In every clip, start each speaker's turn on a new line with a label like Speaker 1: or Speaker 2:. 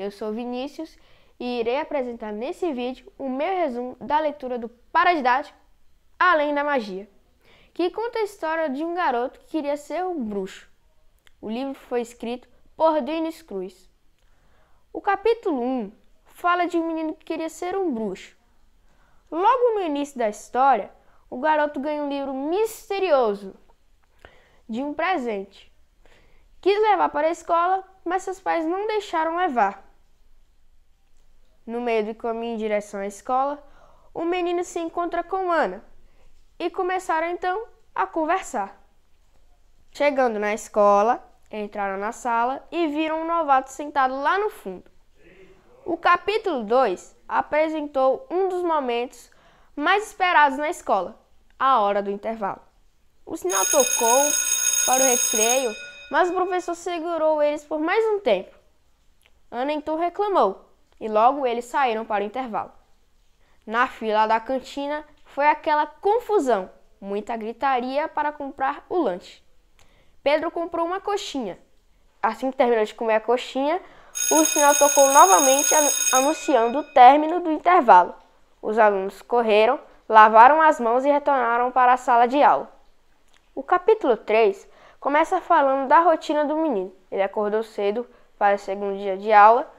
Speaker 1: eu sou Vinícius e irei apresentar nesse vídeo o meu resumo da leitura do Paradidático Além da Magia, que conta a história de um garoto que queria ser um bruxo. O livro foi escrito por Denis Cruz. O capítulo 1 fala de um menino que queria ser um bruxo. Logo no início da história, o garoto ganha um livro misterioso de um presente. Quis levar para a escola, mas seus pais não deixaram levar. No meio do caminho em direção à escola, o menino se encontra com Ana e começaram então a conversar. Chegando na escola, entraram na sala e viram um novato sentado lá no fundo. O capítulo 2 apresentou um dos momentos mais esperados na escola, a hora do intervalo. O sinal tocou para o recreio, mas o professor segurou eles por mais um tempo. Ana então reclamou e logo eles saíram para o intervalo. Na fila da cantina foi aquela confusão, muita gritaria para comprar o lanche. Pedro comprou uma coxinha. Assim que terminou de comer a coxinha, o sinal tocou novamente anunciando o término do intervalo. Os alunos correram, lavaram as mãos e retornaram para a sala de aula. O capítulo 3 começa falando da rotina do menino. Ele acordou cedo para o segundo dia de aula,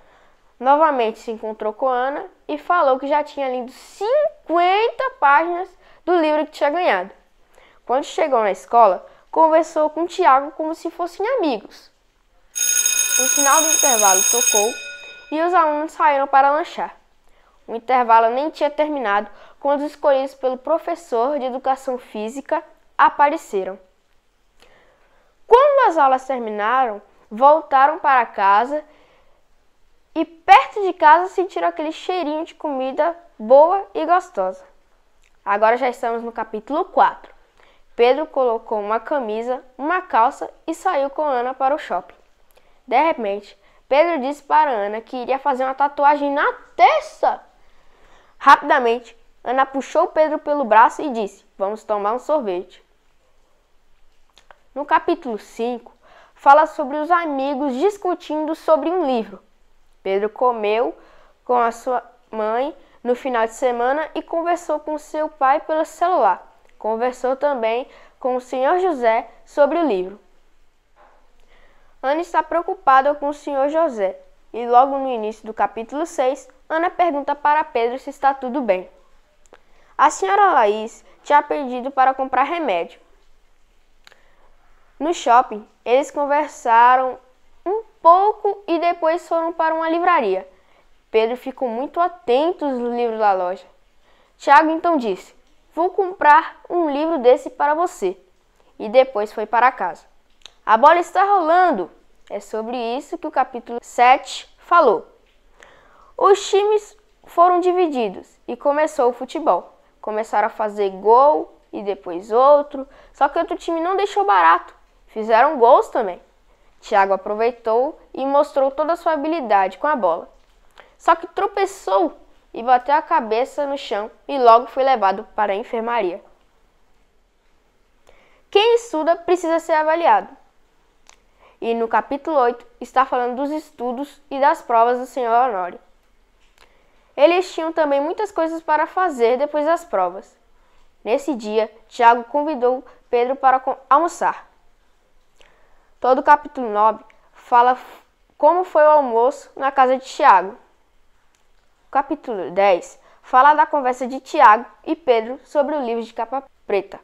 Speaker 1: novamente se encontrou com Ana e falou que já tinha lido 50 páginas do livro que tinha ganhado. Quando chegou na escola, conversou com Tiago como se fossem amigos. O sinal do intervalo tocou e os alunos saíram para lanchar. O intervalo nem tinha terminado quando os escolhidos pelo professor de educação física apareceram. Quando as aulas terminaram, voltaram para casa e perto de casa sentiram aquele cheirinho de comida boa e gostosa. Agora já estamos no capítulo 4. Pedro colocou uma camisa, uma calça e saiu com Ana para o shopping. De repente, Pedro disse para Ana que iria fazer uma tatuagem na testa. Rapidamente, Ana puxou Pedro pelo braço e disse: "Vamos tomar um sorvete." No capítulo 5, fala sobre os amigos discutindo sobre um livro. Pedro comeu com a sua mãe no final de semana e conversou com seu pai pelo celular. Conversou também com o Senhor José sobre o livro. Ana está preocupada com o Senhor José e logo no início do capítulo 6, Ana pergunta para Pedro se está tudo bem. A senhora Laís tinha pedido para comprar remédio. No shopping, eles conversaram um pouco e depois foram para uma livraria. Pedro ficou muito atento aos livros da loja. Tiago então disse: "Vou comprar um livro desse para você." E depois foi para casa. A bola está rolando. É sobre isso que o capítulo 7 falou. Os times foram divididos e começou o futebol. Começaram a fazer gol e depois outro, só que outro time não deixou barato. Fizeram gols também. Tiago aproveitou e mostrou toda a sua habilidade com a bola. Só que tropeçou e bateu a cabeça no chão e logo foi levado para a enfermaria. Quem estuda precisa ser avaliado. E no capítulo 8 está falando dos estudos e das provas do Senhor Honório. Eles tinham também muitas coisas para fazer depois das provas. Nesse dia, Tiago convidou Pedro para almoçar. Todo o capítulo 9 fala como foi o almoço na casa de Tiago. O capítulo 10 fala da conversa de Tiago e Pedro sobre o livro de capa preta.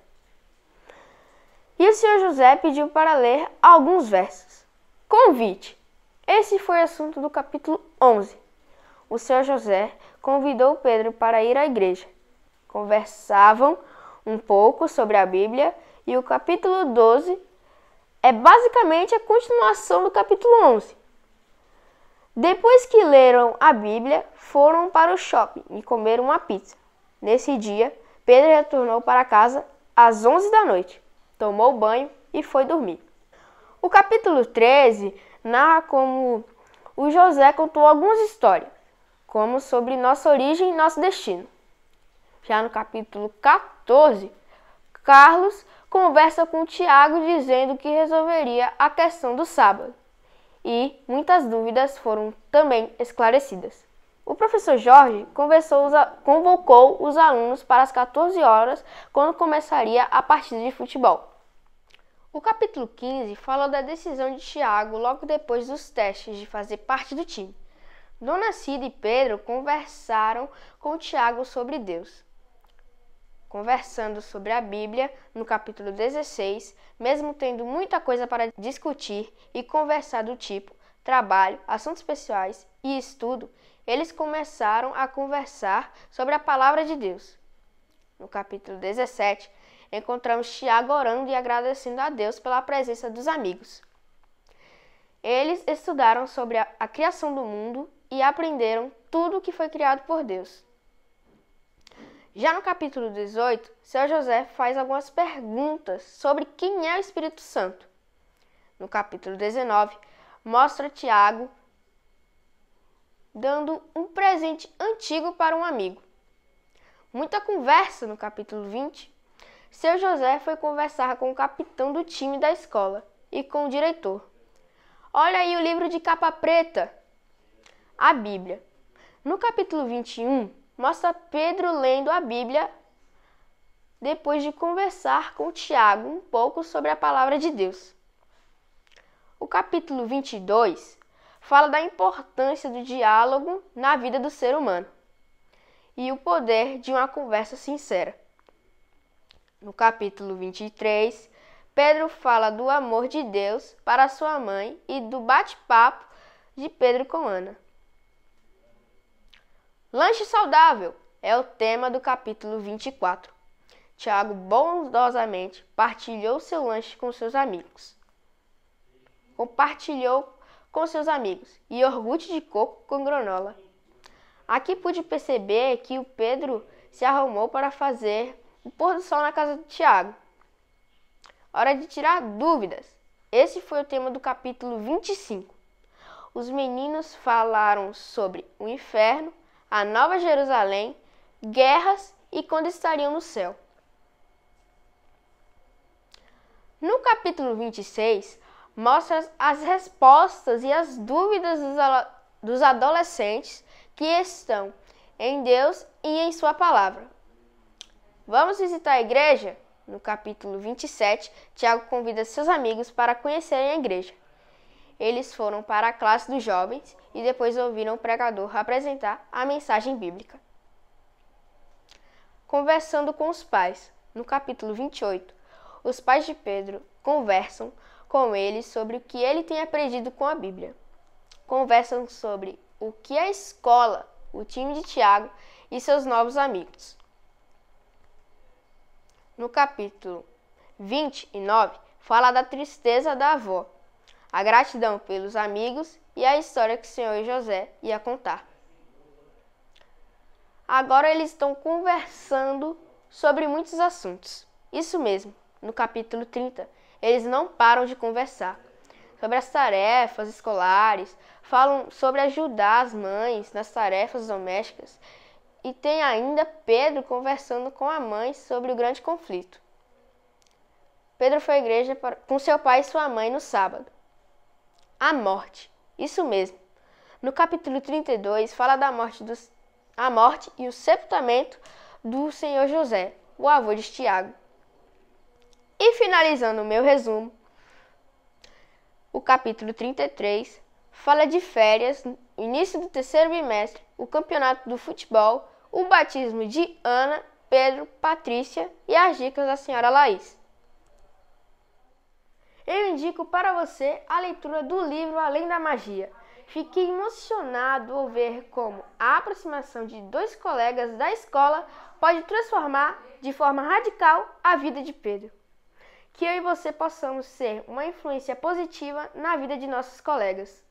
Speaker 1: E o Senhor José pediu para ler alguns versos. Convite. Esse foi o assunto do capítulo 11. O Senhor José convidou Pedro para ir à igreja. Conversavam um pouco sobre a Bíblia e o capítulo 12 é basicamente a continuação do capítulo 11. Depois que leram a Bíblia, foram para o shopping e comeram uma pizza. Nesse dia, Pedro retornou para casa às 11 da noite, tomou banho e foi dormir. O capítulo 13 narra como o José contou algumas histórias, como sobre nossa origem e nosso destino. Já no capítulo 14, Carlos conversa com Tiago dizendo que resolveria a questão do sábado. e muitas dúvidas foram também esclarecidas. O professor Jorge convocou os alunos para as 14 horas, quando começaria a partida de futebol. O capítulo 15 fala da decisão de Tiago logo depois dos testes de fazer parte do time. Dona Cida e Pedro conversaram com Tiago sobre Deus. Conversando sobre a Bíblia, no capítulo 16, mesmo tendo muita coisa para discutir e conversar do tipo trabalho, assuntos pessoais e estudo, eles começaram a conversar sobre a palavra de Deus. No capítulo 17, encontramos Tiago orando e agradecendo a Deus pela presença dos amigos. Eles estudaram sobre a criação do mundo e aprenderam tudo o que foi criado por Deus. Já no capítulo 18, seu José faz algumas perguntas sobre quem é o Espírito Santo. No capítulo 19, mostra Tiago dando um presente antigo para um amigo. Muita conversa no capítulo 20. Seu José foi conversar com o capitão do time da escola e com o diretor. Olha aí o livro de capa preta, a Bíblia. No capítulo 21, mostra Pedro lendo a Bíblia depois de conversar com Tiago um pouco sobre a palavra de Deus. O capítulo 22 fala da importância do diálogo na vida do ser humano e o poder de uma conversa sincera. No capítulo 23, Pedro fala do amor de Deus para sua mãe e do bate-papo de Pedro com Ana. Lanche saudável é o tema do capítulo 24. Tiago bondosamente partilhou seu lanche com seus amigos. Compartilhou com seus amigos e iogurte de coco com granola. Aqui pude perceber que o Pedro se arrumou para fazer o pôr do sol na casa de Tiago. Hora de tirar dúvidas. Esse foi o tema do capítulo 25. Os meninos falaram sobre o inferno, a Nova Jerusalém, guerras e quando estariam no céu. No capítulo 26, mostra as respostas e as dúvidas dos adolescentes que estão em Deus e em sua palavra. Vamos visitar a igreja? No capítulo 27, Tiago convida seus amigos para conhecerem a igreja. Eles foram para a classe dos jovens e depois ouviram o pregador apresentar a mensagem bíblica. Conversando com os pais. No capítulo 28, os pais de Pedro conversam com ele sobre o que ele tem aprendido com a Bíblia. Conversam sobre o que a escola, o time de Tiago e seus novos amigos. No capítulo 29, fala da tristeza da avó, a gratidão pelos amigos e a história que o senhor José ia contar. Agora eles estão conversando sobre muitos assuntos. Isso mesmo, no capítulo 30, eles não param de conversar sobre as tarefas escolares, falam sobre ajudar as mães nas tarefas domésticas e tem ainda Pedro conversando com a mãe sobre o grande conflito. Pedro foi à igreja com seu pai e sua mãe no sábado. A morte, isso mesmo. No capítulo 32 fala da morte e o sepultamento do senhor José, o avô de Tiago. E finalizando o meu resumo, o capítulo 33 fala de férias, início do terceiro bimestre, o campeonato do futebol, o batismo de Ana, Pedro, Patrícia e as dicas da senhora Laís. Eu indico para você a leitura do livro Além da Magia. Fiquei emocionado ao ver como a aproximação de dois colegas da escola pode transformar de forma radical a vida de Pedro. Que eu e você possamos ser uma influência positiva na vida de nossos colegas.